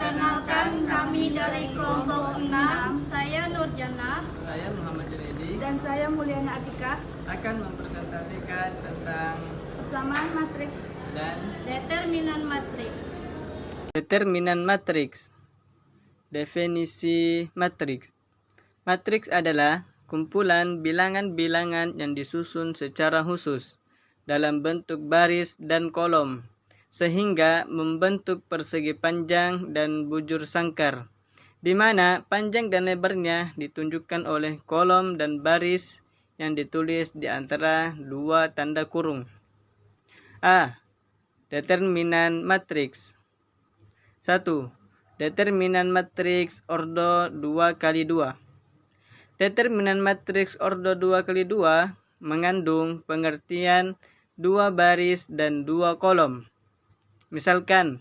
Perkenalkan, kami dari kelompok 6. Saya Nurjana. Saya Muhammad Junaidi. Dan saya Mulyana Atika Akan mempresentasikan tentang persamaan matriks dan Determinan matriks. determinan matriks. Definisi matriks. Matriks adalah kumpulan bilangan-bilangan yang disusun secara khusus dalam bentuk baris dan kolom, sehingga membentuk persegi panjang dan bujur sangkar, di mana panjang dan lebarnya ditunjukkan oleh kolom dan baris yang ditulis di antara dua tanda kurung. A. Determinan matriks. 1. Determinan matriks ordo 2x2. Determinan matriks ordo 2x2 mengandung pengertian dua baris dan dua kolom. Misalkan,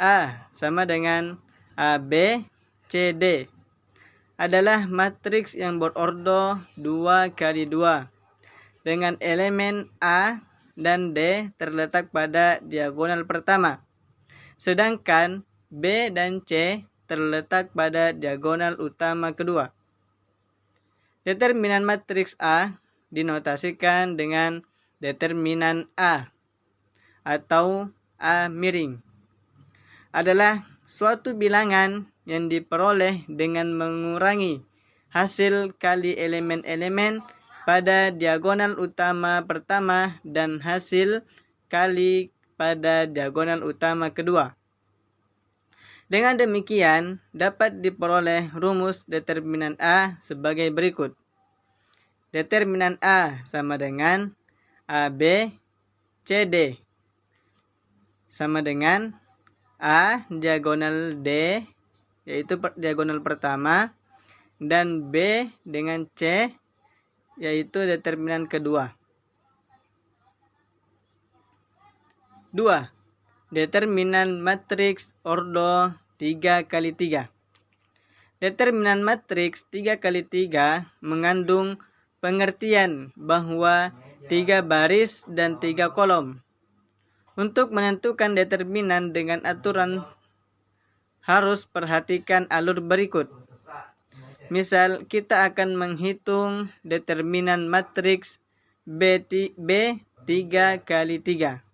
A sama dengan AB, CD adalah matriks yang berordo 2x2 dengan elemen A dan D terletak pada diagonal pertama, sedangkan B dan C terletak pada diagonal utama kedua. Determinan matriks A dinotasikan dengan determinan A atau A miring. Adalah suatu bilangan yang diperoleh dengan mengurangi hasil kali elemen-elemen pada diagonal utama pertama dan hasil kali pada diagonal utama kedua. Dengan demikian, dapat diperoleh rumus determinan A sebagai berikut. Determinan A sama dengan AB CD sama dengan A diagonal D, yaitu diagonal pertama, dan B dengan C, yaitu determinan kedua. 2. Determinan matriks ordo 3x3. Determinan matriks 3x3 mengandung pengertian bahwa 3 baris dan 3 kolom. Untuk menentukan determinan dengan aturan harus perhatikan alur berikut. Misal, kita akan menghitung determinan matriks B 3x3.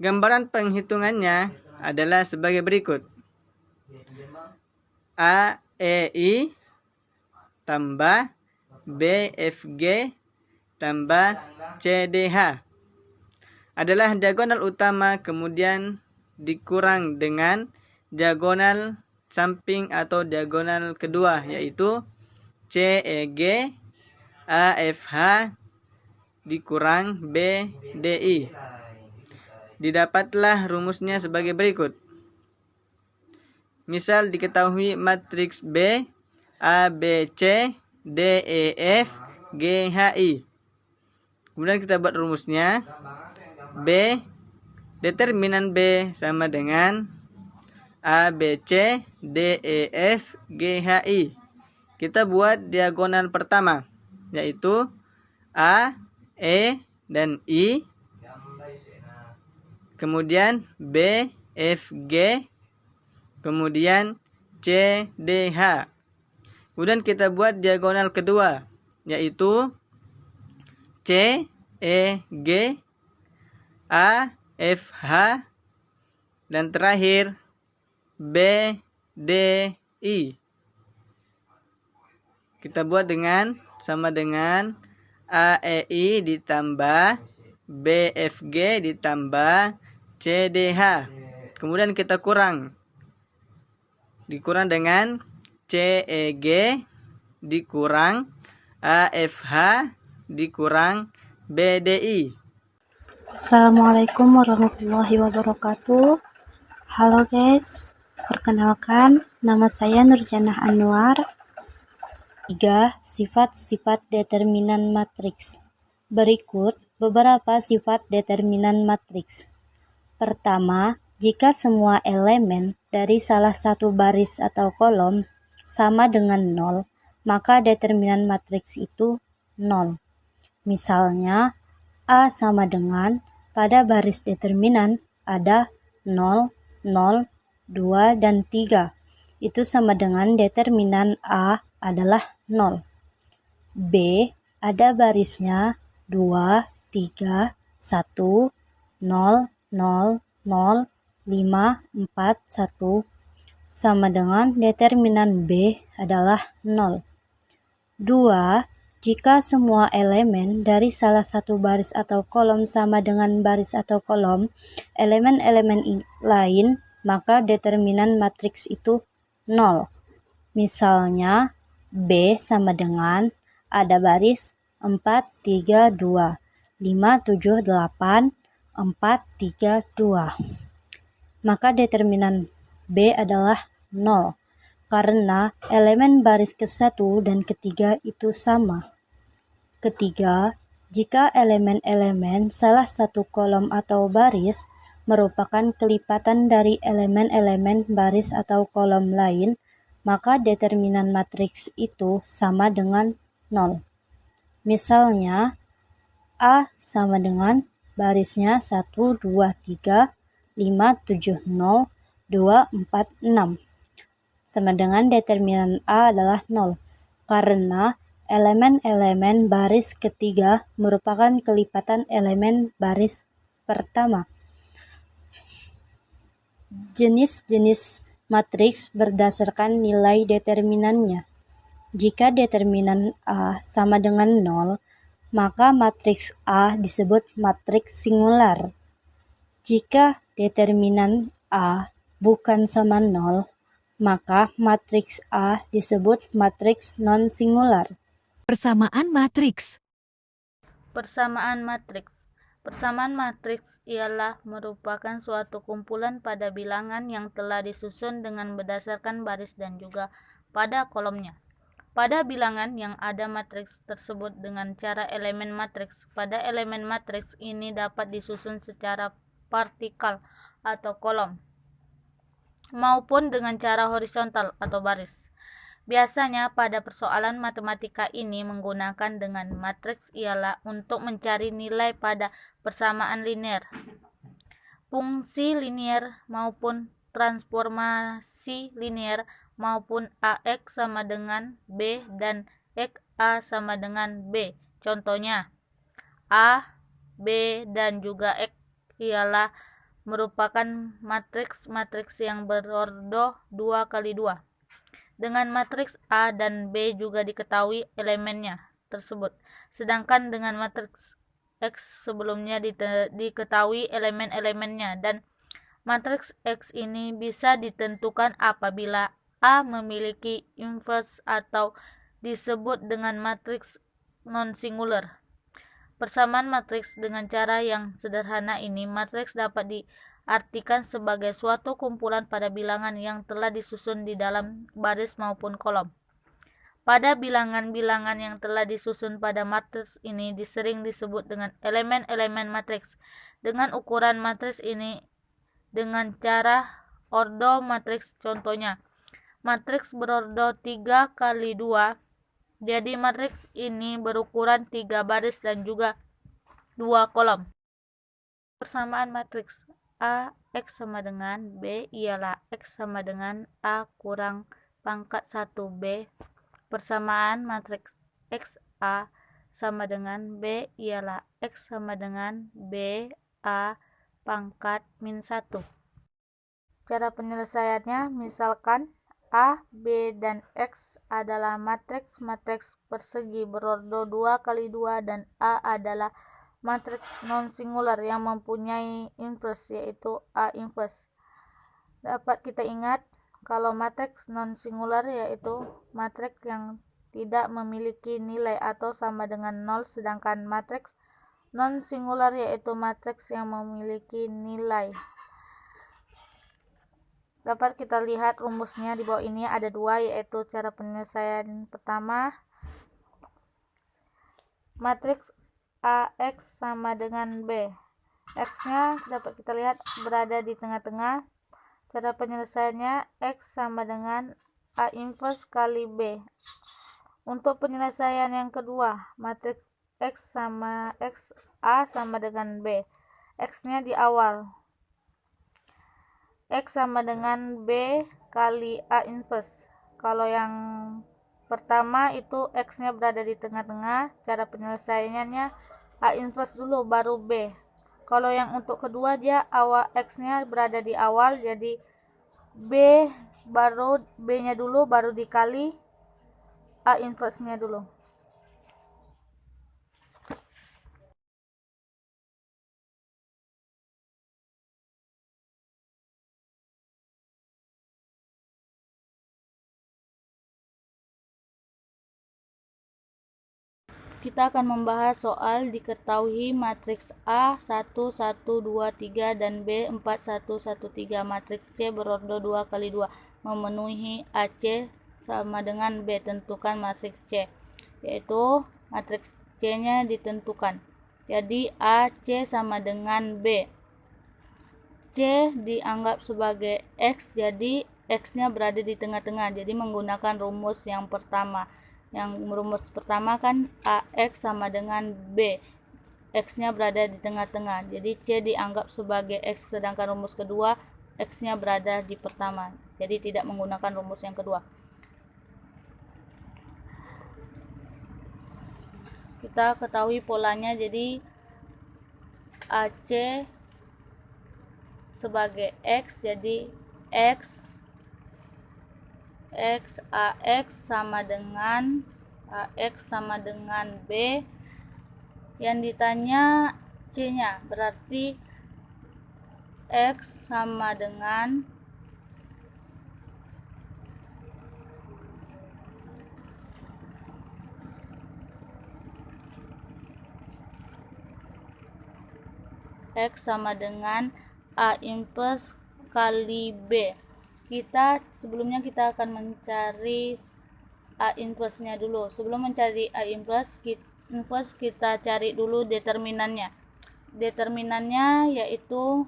Gambaran penghitungannya adalah sebagai berikut. AEI tambah BFG tambah CDH adalah diagonal utama, kemudian dikurang dengan diagonal samping atau diagonal kedua, yaitu CEG AFH dikurang BDI. Didapatlah rumusnya sebagai berikut. Misal diketahui matriks B ABC DEF GHI. Kemudian kita buat rumusnya. B, determinan B sama dengan ABC DEF GHI. Kita buat diagonal pertama, yaitu A, E, dan I. Kemudian B, F, G. Kemudian C, D, H. Kemudian kita buat diagonal kedua, yaitu C, E, G, A, F, H, dan terakhir B, D, I. Kita buat dengan sama dengan A, E, I ditambah B, F, G ditambah C, D, H. Kemudian kita dikurang dengan C, E, G dikurang A, F, H dikurang B, D, I. Assalamualaikum warahmatullahi wabarakatuh. Halo guys, perkenalkan nama saya Nurjana Anwar. 3. Sifat-sifat determinan matriks. Berikut beberapa sifat determinan matriks. Pertama, jika semua elemen dari salah satu baris atau kolom sama dengan 0, maka determinan matriks itu 0. Misalnya, A sama dengan pada baris determinan ada 0, 0, 2, dan 3. Itu sama dengan determinan A adalah 0. B, ada barisnya 2, 3, 1, 0, 0, 0, 5, 4, 1, sama dengan determinan B adalah 0. 2. Jika semua elemen dari salah satu baris atau kolom sama dengan baris atau kolom elemen-elemen lain, maka determinan matriks itu 0. Misalnya, B sama dengan ada baris 4, 3, 2, 5, 7, 8, 4, 3, 2. Maka determinan B adalah 0, karena elemen baris ke-1 dan ke-3 itu sama. Ketiga, jika elemen-elemen salah satu kolom atau baris merupakan kelipatan dari elemen-elemen baris atau kolom lain, maka determinan matriks itu sama dengan 0. Misalnya, A sama dengan barisnya 1, 2, 3, 5, 7, 0, 2, 4, 6. Sama dengan determinan A adalah 0, karena elemen-elemen baris ketiga merupakan kelipatan elemen baris pertama. Jenis-jenis matriks berdasarkan nilai determinannya. Jika determinan A sama dengan 0, maka matriks A disebut matriks singular. Jika determinan A bukan sama 0, maka matriks A disebut matriks non-singular. Persamaan matriks. Persamaan matriks. Persamaan matriks ialah merupakan suatu kumpulan pada bilangan yang telah disusun dengan berdasarkan baris dan juga pada kolomnya. Pada bilangan yang ada matriks tersebut dengan cara elemen matriks. Pada elemen matriks ini dapat disusun secara vertikal atau kolom, maupun dengan cara horizontal atau baris. Biasanya pada persoalan matematika ini menggunakan dengan matriks ialah untuk mencari nilai pada persamaan linear, fungsi linear maupun transformasi linear, maupun AX sama dengan B dan XA sama dengan B. Contohnya, A, B, dan juga X ialah merupakan matriks yang berordo 2 kali 2. Dengan matriks A dan B juga diketahui elemennya tersebut. Sedangkan dengan matriks X sebelumnya diketahui elemen-elemennya, dan matriks X ini bisa ditentukan apabila A memiliki inverse atau disebut dengan matriks non-singular. Persamaan matriks dengan cara yang sederhana ini, matriks dapat diartikan sebagai suatu kumpulan pada bilangan yang telah disusun di dalam baris maupun kolom. Pada bilangan-bilangan yang telah disusun pada matriks ini sering disebut dengan elemen-elemen matriks. Dengan ukuran matriks ini dengan cara ordo matriks, contohnya matriks berordo 3 kali 2. Jadi matriks ini berukuran 3 baris dan juga 2 kolom. Persamaan matriks A X sama dengan B ialah X sama dengan A kurang pangkat 1B. Persamaan matriks X A sama dengan B ialah X sama dengan B A pangkat min 1. Cara penyelesaiannya, misalkan A, B, dan X adalah matriks persegi berordo 2 kali 2 dan A adalah matriks non-singular yang mempunyai inverse, yaitu A inverse. Dapat kita ingat kalau matriks non-singular yaitu matriks yang tidak memiliki nilai atau sama dengan 0, sedangkan matriks non-singular yaitu matriks yang memiliki nilai. Dapat kita lihat rumusnya di bawah ini ada 2, yaitu cara penyelesaian pertama, matriks AX sama dengan B. X-nya dapat kita lihat berada di tengah-tengah. Cara penyelesaiannya, X sama dengan A inverse kali B. Untuk penyelesaian yang kedua, matriks X A sama dengan B. X-nya di awal. X sama dengan B kali A inverse. Kalau yang pertama itu X-nya berada di tengah-tengah, cara penyelesaiannya A inverse dulu baru B. Kalau yang untuk kedua dia awal X-nya berada di awal, jadi B-nya dulu baru dikali A inverse-nya dulu. Kita akan membahas soal diketahui matriks A 1, 1, 2, 3 dan B 4, 1, 1, 3. Matriks C berordo 2 kali 2 memenuhi AC sama dengan B. Tentukan matriks C, yaitu matriks C-nya ditentukan. Jadi AC sama dengan B. C dianggap sebagai X, jadi X-nya berada di tengah-tengah. Jadi menggunakan rumus yang pertama. Yang rumus pertama kan AX sama dengan B. X-nya berada di tengah-tengah. Jadi C dianggap sebagai X, sedangkan rumus kedua X-nya berada di pertama. Jadi tidak menggunakan rumus yang kedua. Kita ketahui polanya, jadi AC sebagai X, jadi X AX sama dengan B. Yang ditanya C-nya, berarti X sama dengan A inverse kali B. Sebelumnya kita akan mencari A inverse-nya dulu. Sebelum mencari A inverse, kita cari dulu determinannya. Determinannya yaitu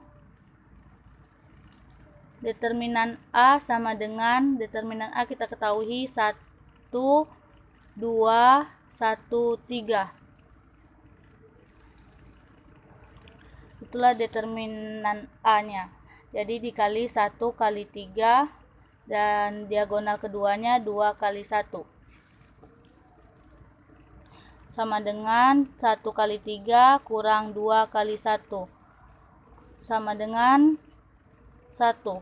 determinan A sama dengan determinan A kita ketahui 1, 2, 1, 3. Itulah determinan A-nya. Jadi dikali 1 kali 3 dan diagonal keduanya 2 kali 1. Sama dengan 1 kali 3 kurang 2 kali 1. Sama dengan 1.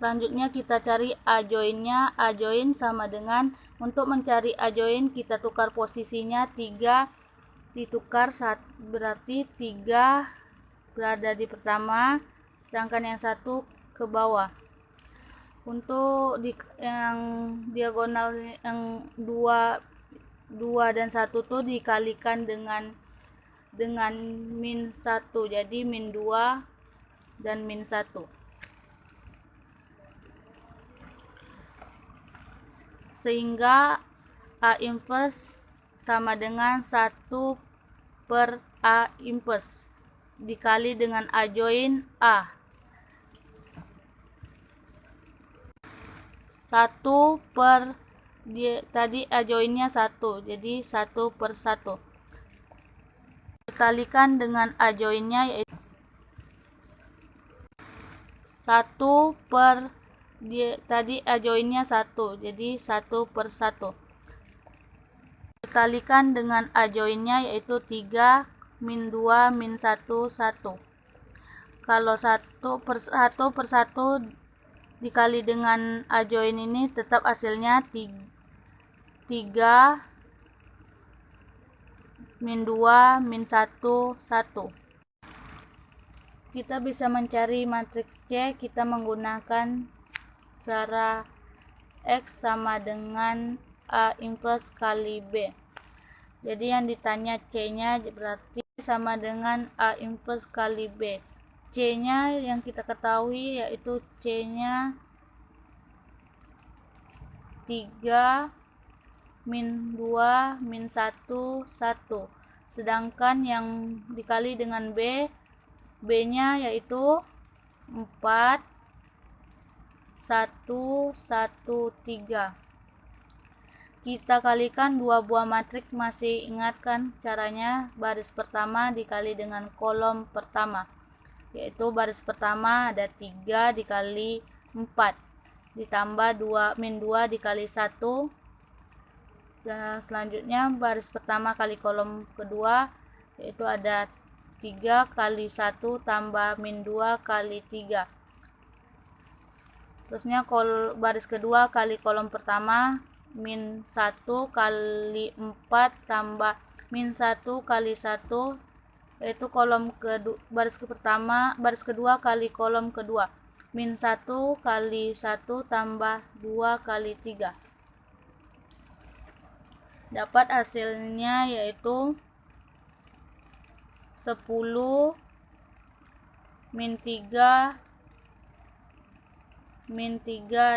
Selanjutnya kita cari A join-nya. A join sama dengan, untuk mencari A join kita tukar posisinya, 3 ditukar, berarti 3 berada di pertama, sedangkan yang 1 ke bawah. Untuk yang diagonal yang 2 dan 1 tuh dikalikan dengan min 1, jadi min 2 dan min 1. Sehingga A inverse sama dengan 1 per A inverse dikali dengan A join A. 1 per tadi A joinnya 1, jadi 1 per 1 dikalikan dengan A joinnya, yaitu 1 per tadi A joinnya 1, jadi 1 per 1 dikalikan dengan A joinnya, yaitu 3 min 2 min 1 1. Kalau 1 per 1 dikali dengan A join ini tetap hasilnya 3 min 2 min 1 1. Kita bisa mencari matriks C, kita menggunakan cara X sama dengan A inverse kali B. Jadi yang ditanya C-nya berarti sama dengan A inverse kali B. C-nya yang kita ketahui yaitu C-nya 3 min 2 min 1 1. Sedangkan yang dikali dengan B, B-nya yaitu 4 1 1 3. kita kalikan dua buah matriks. Masih ingat kan caranya? Baris pertama dikali dengan kolom pertama, yaitu baris pertama ada 3 dikali 4 ditambah 2 dikali 1. Dan selanjutnya baris pertama kali kolom kedua, yaitu ada 3 kali 1 tambah min 2 kali 3. Terusnya baris kedua kali kolom pertama, min 1 kali 4 tambah min 1 kali 1, yaitu baris kedua kali kolom kedua, min 1 kali 1 tambah 2 kali 3. Dapat hasilnya yaitu 10 min 3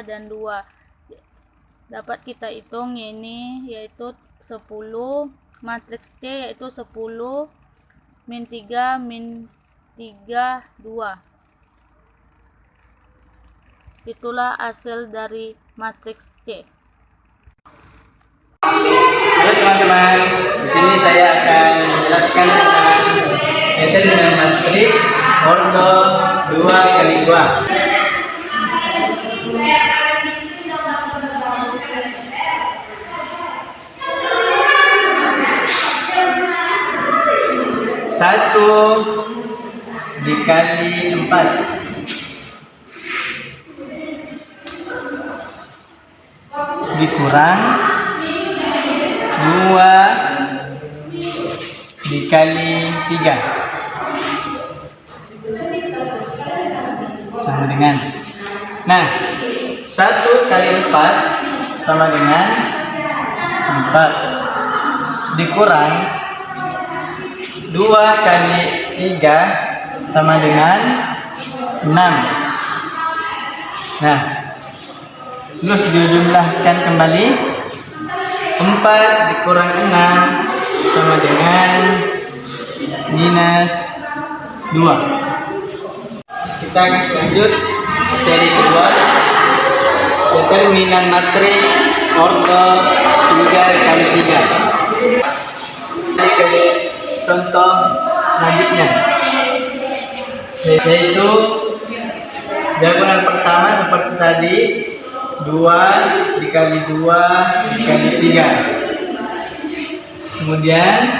dan 2. Dapat kita hitung ini yaitu 10 matriks C, yaitu 10 min 3 2. Itulah hasil dari matriks C. Halo teman-teman, di sini saya akan menjelaskan tentang determinan matriks ordo 2 kali 2. Satu dikali 4 dikurang 2 dikali 3 sama dengan, nah 1 kali 4 sama dengan 4 dikurang 2 kali 3 sama dengan 6. Nah, terus dijumlahkan kembali, 4 dikurang 6 sama dengan minus 2. Kita lanjut materi kedua, determinan matriks ordo 3 kali 3. Ini contoh selanjutnya, yaitu diagonal pertama seperti tadi, 2 dikali 2 dikali 3, kemudian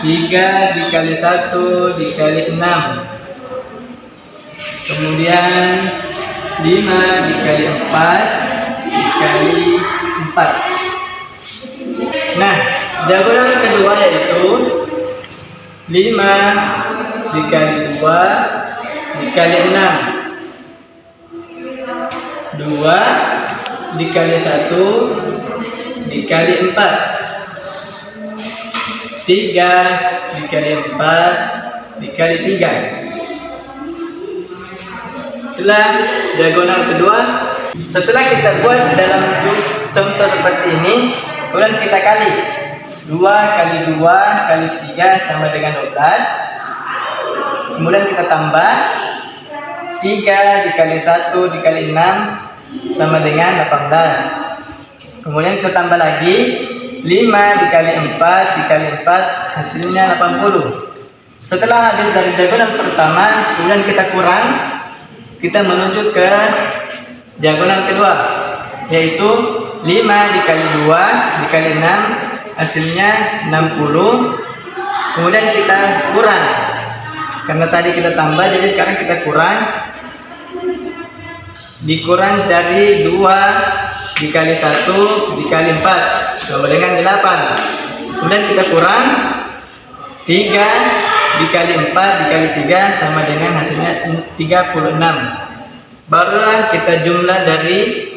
3 dikali 1 dikali 6, kemudian 5 dikali 4 dikali 4. Nah, diagonal kedua yaitu 5 dikali 2 dikali 6, 2 dikali 1 dikali 4, 3 dikali 4 dikali 3. Itulah diagonal kedua. Setelah kita buat dalam contoh seperti ini, kemudian kita kali 2 kali 2 kali 3 sama dengan 12. Kemudian kita tambah 3 dikali 1 dikali 6 sama dengan 18. Kemudian kita tambah lagi 5 dikali 4 dikali 4, hasilnya 80. Setelah habis dari diagonal pertama, kemudian kita kurang, kita menuju ke diagonal kedua, yaitu 5 dikali 2 dikali 6, hasilnya 60. Kemudian kita kurang, karena tadi kita tambah, jadi sekarang kita kurang. Dikurang dari 2 dikali 1 dikali 4 sama dengan 8. Kemudian kita kurang 3 dikali 4 dikali 3 sama dengan hasilnya 36. Barulah kita jumlah dari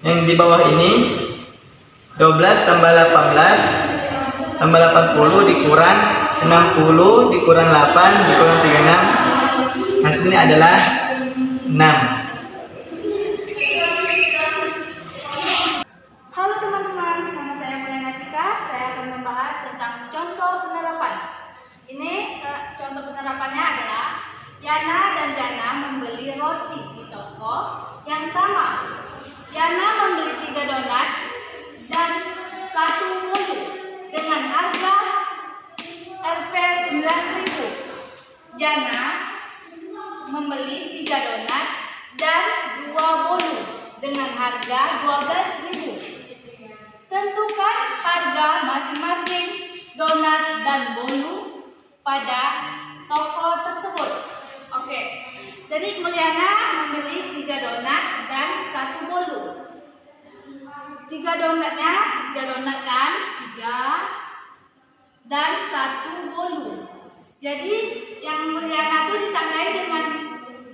yang di bawah ini, 12 tambah 18 tambah 80 dikurang 60 dikurang 8 dikurang 36, hasilnya adalah 6. Halo teman-teman, nama saya Mulyana Atika. Saya akan membahas tentang contoh penerapan. Ini contoh penerapannya adalah Yana dan Jana membeli roti di toko yang sama. Yana membeli 3 donat jana membeli 3 donat dan 2 bolu dengan harga 12.000. Tentukan harga masing-masing donat dan bolu pada toko tersebut. Oke, jadi Mulyana membeli 3 donat dan 1 bolu. 3 donatnya, 3 donat kan, 3 dan 1 bolu. Jadi yang Mulyana itu ditandai dengan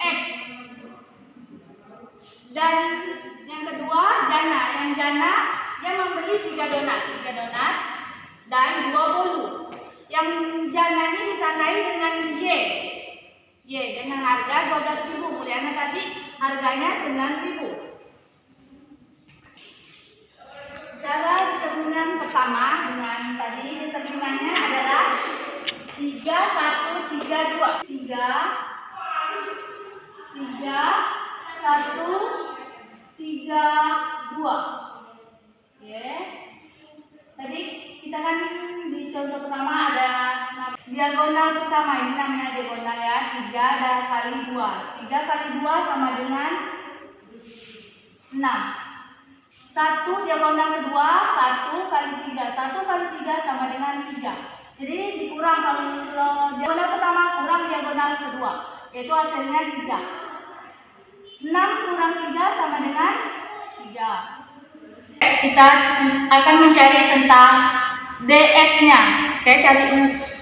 X. Dan yang kedua jana. Yang jana dia membeli 3 donat dan 2 bolu. Yang jana ini ditandai dengan Y. Y dengan harga 12.000. Mulyana tadi harganya 9.000. Cara determinan pertama dengan tadi determinannya adalah 3, 1, 3, 2. 3, 1, 3, 2. Oke. Tadi kita kan di contoh pertama ada diagonal pertama, ini namanya diagonal ya, 3 dan kali 2. 3 kali 2 sama dengan 6. 1 diagonal kedua, 1 kali 3. 1 kali 3 sama dengan 3. Jadi dikurang, kalau diagonal pertama kurang diagonal kedua, yaitu hasilnya 3. 6 kurang 3 sama dengan 3. Kita akan mencari tentang dx-nya. Oke,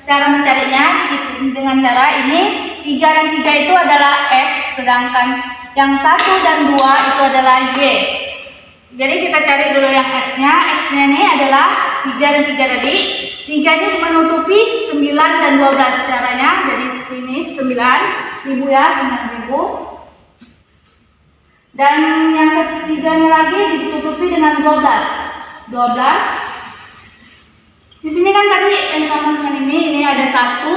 cara mencarinya dengan cara ini. 3 dan 3 itu adalah x, sedangkan yang 1 dan 2 itu adalah y. Jadi kita cari dulu yang x-nya. X-nya ini adalah 3 dan 3 tadi. 3 ini menutupi 9 dan 12. Caranya dari sini 9.000 ya, 9.000. Dan yang ketiganya lagi ditutupi dengan 12. 12. Di sini kan tadi yang sama dengan ini ada 1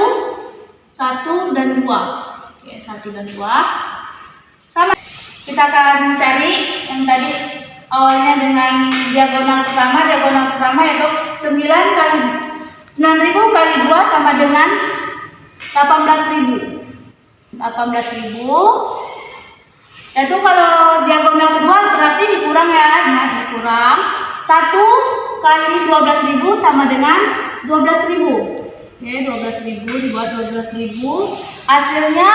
dan 2. Oke, 1 dan 2. Sama. Kita akan cari yang tadi awalnya dengan diagonal pertama yaitu 9.000 kali 2 sama dengan 18.000. 18.000. Yaitu kalau diagonal kedua berarti dikurang ya, ingat dikurang. 1 kali 12.000 sama dengan 12.000. Oke, 12.000 dibuat 12.000. Hasilnya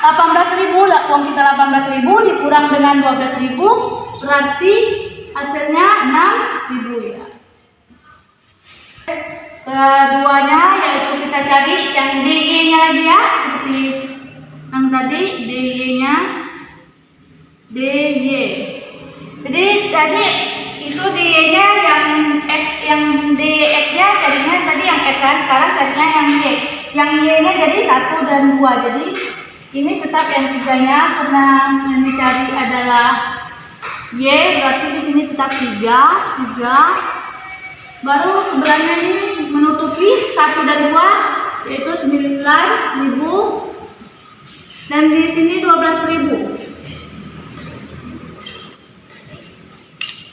18.000. Uang kita 18.000 dikurang dengan 12.000 berarti hasilnya 6.000 ya. Keduanya yaitu kita cari yang DY-nya lagi ya, seperti yang tadi DY-nya. DY. Jadi tadi itu DY-nya yang DX-nya carinya tadi yang X kan, sekarang carinya yang Y. Yang Y-nya jadi 1 dan 2. Jadi ini tetap yang 3-nya karena yang dicari adalah Y, berarti di sini tetap 3. Baru sebelahnya ini menutupi 1 dan 2 yaitu 9.000 dan di sini 12.000.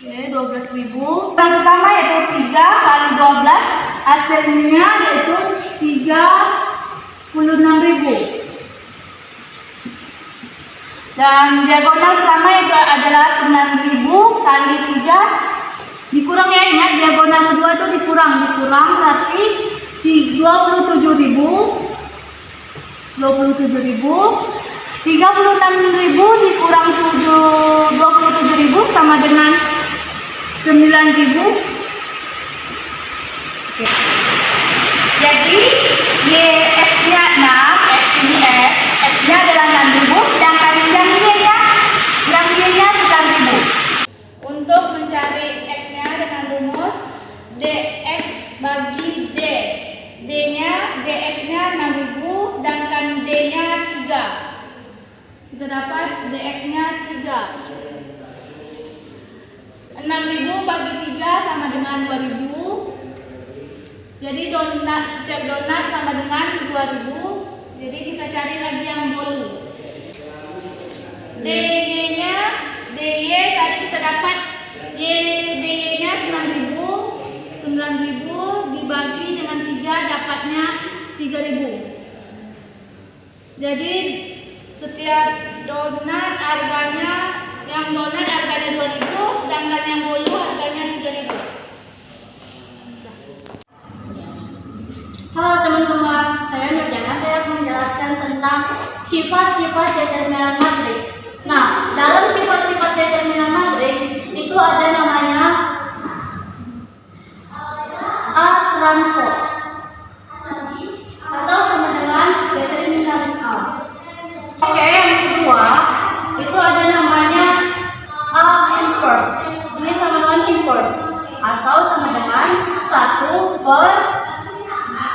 Oke, 12.000. Yang pertama yaitu 3 kali 12, hasilnya yaitu 36.000. Dan diagonal pertama itu adalah 9.000 kali 3 dikurang ya, ingat diagonal kedua itu dikurang berarti 27.000. 36.000 dikurang 27.000 sama dengan 9.000. Oke. Jadi YX-nya 6, X ini X-nya adalah 6.000, sedangkan yang Y-nya 9.000. Untuk mencari X-nya dengan rumus DX bagi D. DX-nya 6.000, sedangkan D-nya 3. Kita dapat DX-nya 3. 6.000 bagi 3 sama dengan 2.000. Jadi setiap donat sama dengan 2.000. Jadi kita cari lagi yang bolu. DY-nya tadi kita dapat DY-nya 9.000. 9.000 dibagi dengan 3 dapatnya 3.000. Jadi setiap donat harganya, yang donat harganya 2.000, sedangkan yang bolu harganya 3.000. Halo teman-teman, saya Nurjana. Saya akan menjelaskan tentang sifat-sifat determinan matriks. Nah, dalam sifat-sifat determinan matriks itu ada namanya A transpose atau sama dengan determinan A. Oke, yang kedua itu ada namanya A inverse. Ini sama dengan inverse atau sama dengan 1 per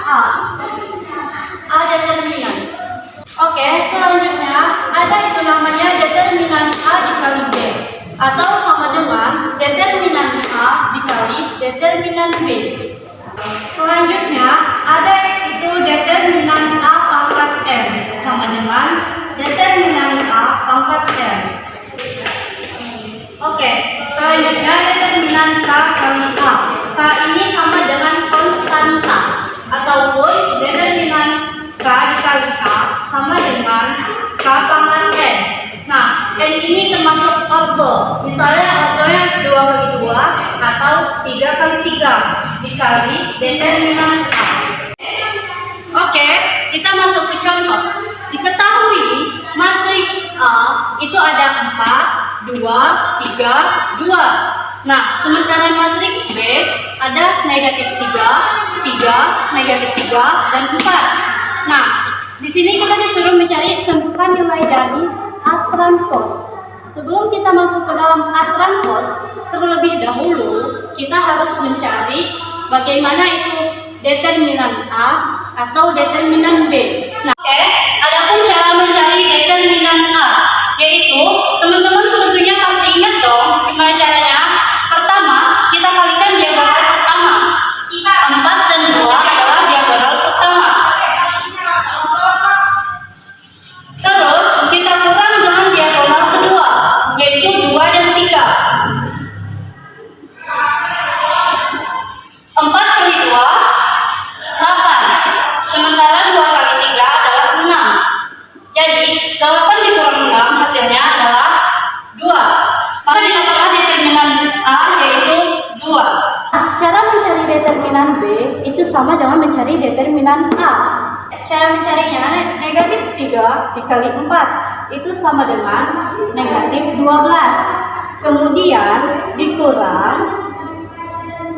A. A determinan. Oke, selanjutnya ada itu namanya determinan A dikali B atau sama dengan determinan A dikali determinan B. Selanjutnya ada itu determinan A pangkat M sama dengan determinan A pangkat M. Oke, selanjutnya determinan K kali A. K ini sama dengan konstanta ataupun determinan K dikali A sama dengan K pangkat N. Nah, N ini termasuk ordo. Misalnya ordonya 2 kali 2 atau 3 kali 3 dikali determinan A. Oke, kita masuk ke contoh. Diketahui matriks A itu ada 4, 2, 3, 2. Nah, sementara matriks B ada negatif 3, 3, negatif 3, dan 4. Nah, di sini kita disuruh mencari tentukan nilai dari A transpose. Sebelum kita masuk ke dalam A transpose, terlebih dahulu kita harus mencari bagaimana itu determinan A atau determinan B. Nah, oke, adapun cara mencari determinan A, yaitu teman-teman tentunya pasti ingat dong gimana caranya. Pertama, kita kalikan diagonal pertama. 4 dan 2 adalah diagonal pertama. Terus kita kurang dengan diagonal kedua, yaitu 2 dan 3. 4 kali 2, 8. Sementara 2 kali 3 adalah 6. Jadi 8 dikurang 6 hasilnya adalah 2. Maka didapatlah determinan A yaitu 2. Cara mencari determinan B itu sama dengan mencari determinan A. Cara mencarinya negatif 3 dikali 4 itu sama dengan negatif 12. Kemudian dikurang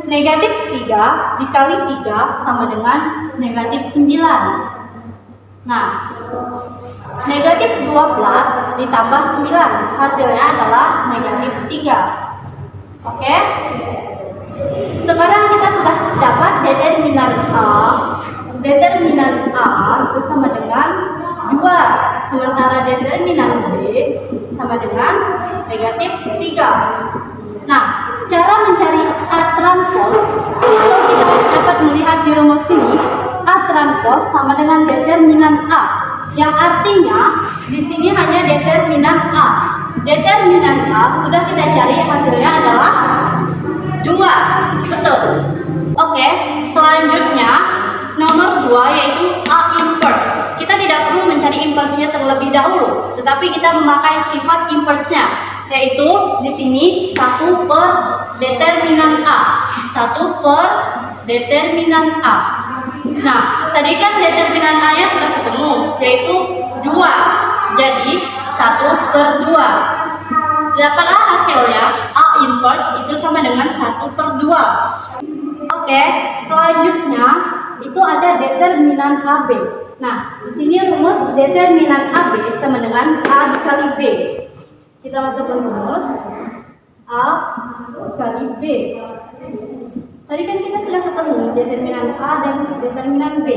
negatif 3 dikali 3 sama dengan negatif 9. Nah, negatif 12 ditambah 9 hasilnya adalah negatif 3. Oke? Sekarang kita sudah dapat determinan A. Determinan A itu sama dengan 2. Sementara determinan B sama dengan negatif 3. Nah, cara mencari A transpose atau kita dapat melihat di rumus ini, A transpose sama dengan determinan A, yang artinya di sini hanya determinan A. Determinan A sudah kita cari, hasilnya adalah 2. Betul. Oke, selanjutnya nomor 2 yaitu A inverse. Kita tidak perlu mencari inverse-nya terlebih dahulu, tetapi kita memakai sifat inverse-nya, yaitu di sini 1 per determinan A. 1 per determinan A. Nah, tadi kan determinan A-nya sudah ketemu, yaitu 2. Jadi 1 per 2. Dapatlah hasilnya A inverse itu sama dengan 1 per 2. Oke, selanjutnya itu ada determinan AB. Nah, di sini rumus determinan AB sama dengan A dikali B. Kita masuk ke rumus A dikali B. Tadi kan kita sudah ketemu determinan A dan determinan B.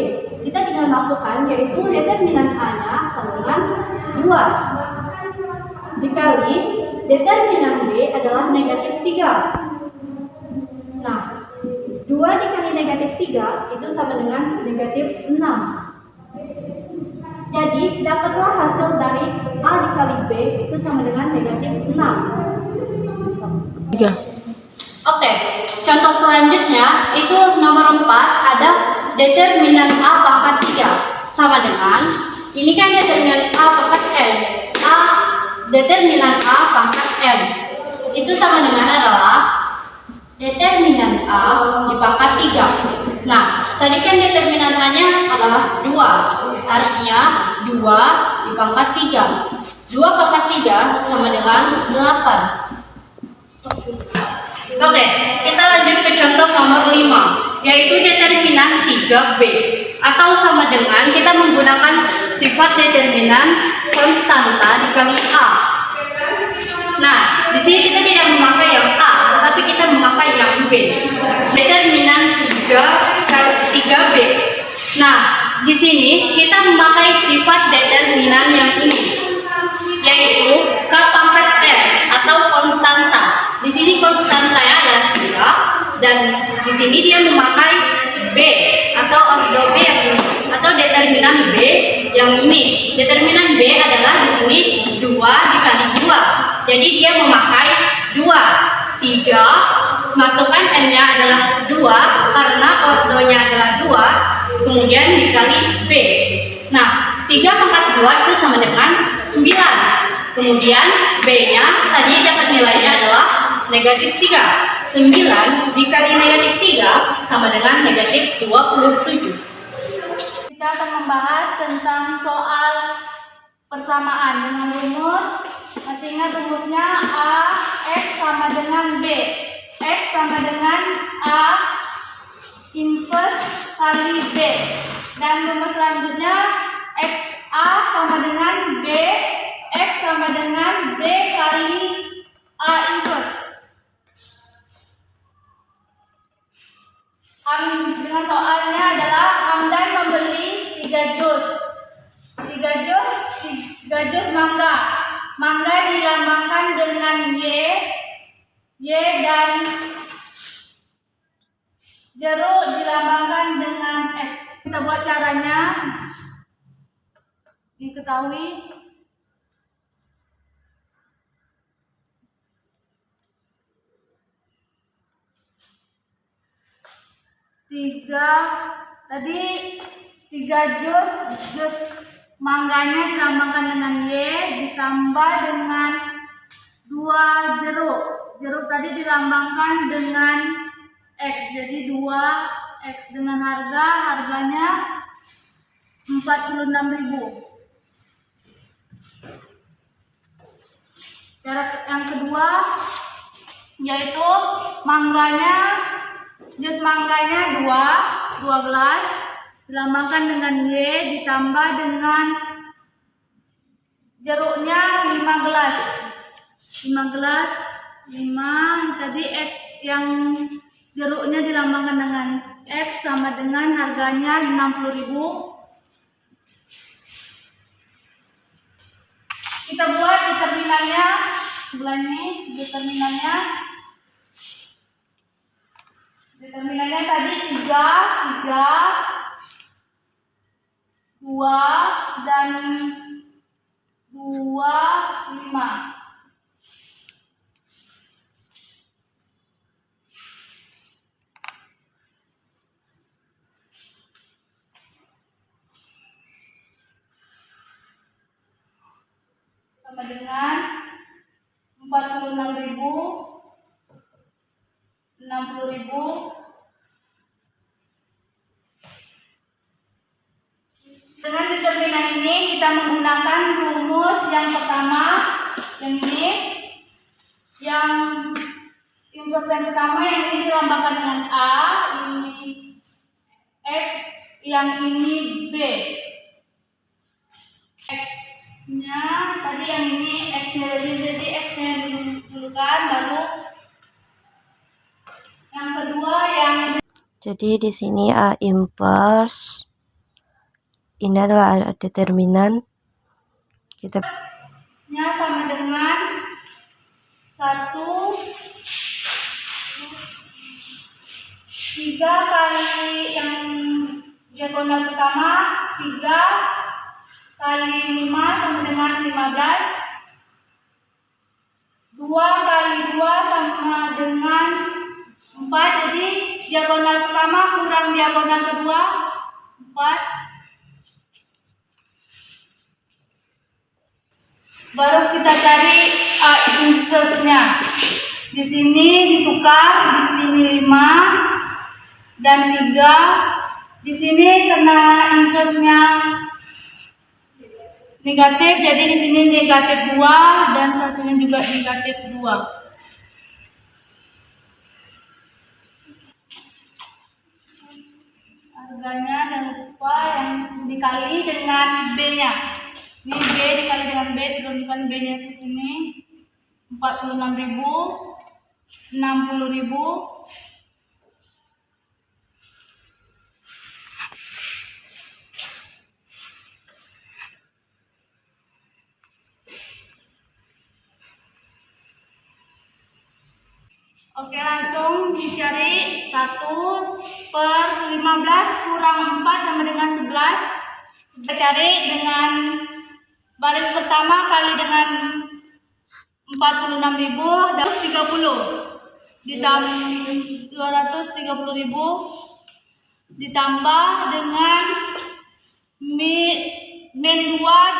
Kita tinggal masukkan, yaitu determinan A-nya sama dengan 2 dikali determinan B adalah negatif 3. Nah, 2 dikali negatif 3 itu sama dengan negatif 6. Jadi, dapatlah hasil dari A dikali B itu sama dengan negatif 6. 3. Oke, contoh selanjutnya itu nomor 4 ada determinan A pangkat 3 sama dengan Ini kan determinan A pangkat N. Determinan A pangkat N itu sama dengan adalah determinan A dipangkat 3. Nah, tadi kan determinan A-nya adalah 2. Artinya 2 dipangkat 3. 2 pangkat 3 sama dengan 8. Oke, kita lanjut ke contoh nomor 5, yaitu determinan 3B. Atau sama dengan kita menggunakan sifat determinan konstanta dikali A. Nah, di sini kita tidak memakai yang A, tetapi kita memakai yang B. Determinan 3B. Nah, di sini kita memakai sifat determinan yang ini, yaitu K pangkat F atau konstanta. Di sini konstantanya adalah 3 dan di sini dia memakai B atau ordo B yang ini atau determinan B yang ini. Determinan B adalah di sini 2 dikali 2. Jadi dia memakai 2. 3 masukkan N-nya adalah 2 karena ordonya adalah 2, kemudian dikali B. Nah, 3 pangkat 2 itu sama dengan 9. Kemudian B-nya tadi dapat nilainya adalah negatif 3. 9 dikali negatif 3 sama dengan negatif 27. Kita akan membahas tentang soal persamaan dengan rumus. Masih ingat rumusnya A X sama dengan B. X sama dengan A inverse kali B. Dan rumus selanjutnya X A sama dengan B. X sama dengan B kali A inverse. Dengan soalnya adalah Hamdan membeli 3 jus. 3 jus mangga. Mangga dilambangkan dengan Y dan jeruk dilambangkan dengan X. Kita buat caranya diketahui. Tiga jus mangganya dilambangkan dengan Y ditambah dengan 2 jeruk. Jeruk tadi dilambangkan dengan X. Jadi 2X dengan harganya 46.000. Cara yang kedua yaitu jus mangganya 2 gelas dilambangkan dengan Y ditambah dengan jeruknya 5 gelas. 5 tadi X yang jeruknya dilambangkan dengan X sama dengan harganya 60.000. Kita buat determinannya sebelah ini. Determinannya tadi 3, 2 dan 2, 5. Sama dengan 46.000, 60.000. Dengan determinan ini kita menggunakan rumus yang pertama, yang ini, yang inverse yang pertama, yang ini dilambangkan dengan A, ini X, yang ini B. X-nya tadi yang ini X-nya, jadi X-nya didulukan, baru yang kedua yang. Jadi di sini A inverse ini adalah determinan kita Sama dengan 1 3 kali yang diagonal pertama, 3 kali 5 sama dengan 15. 2 kali 2 sama dengan 4. Jadi diagonal pertama kurang diagonal kedua 4. Baru kita cari interestnya. Di sini ditukar, di sini 5 dan 3. Di sini kena interestnya negatif, jadi di sini negatif 2 dan satunya juga negatif 2. Harganya jangan lupa yang dikali dengan B-nya. Ini B dikali dengan B, turunkan B-nya ke sini. 46.000, 60.000. Oke, langsung dicari 1/15 kurang 4 sama dengan 11. Kita cari dengan baris pertama kali dengan 46.000 dapat 30. Ditambah 230.000 ditambah dengan min 2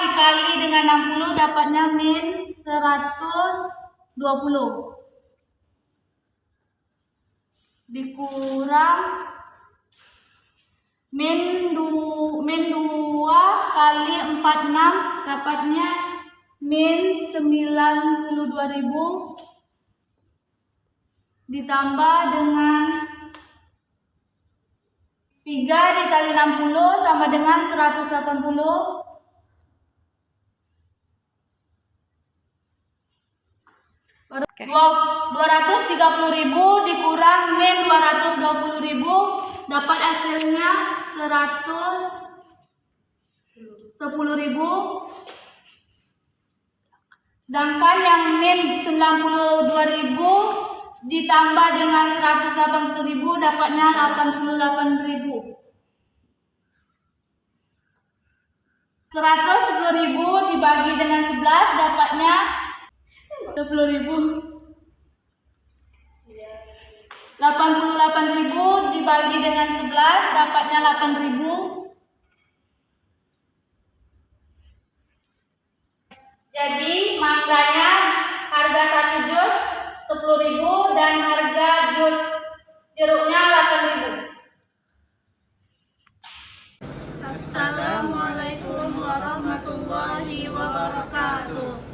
dikali dengan 60 dapatnya min 120. Dikurang min 2 kali 46 dapatnya min 92.000 ditambah dengan 3 dikali 60 sama dengan 180. Oke. 230.000 dikurang min 220.000 dapat hasilnya 110.000. Sedangkan yang min 92.000 ditambah dengan 180.000 dapatnya 88.000. 110.000 dibagi dengan 11 dapatnya 20.000. 88.000 dibagi dengan 11 dapatnya 8.000. Jadi mangganya harga 1 jus 10.000 dan harga jus jeruknya 8.000. Assalamualaikum warahmatullahi wabarakatuh.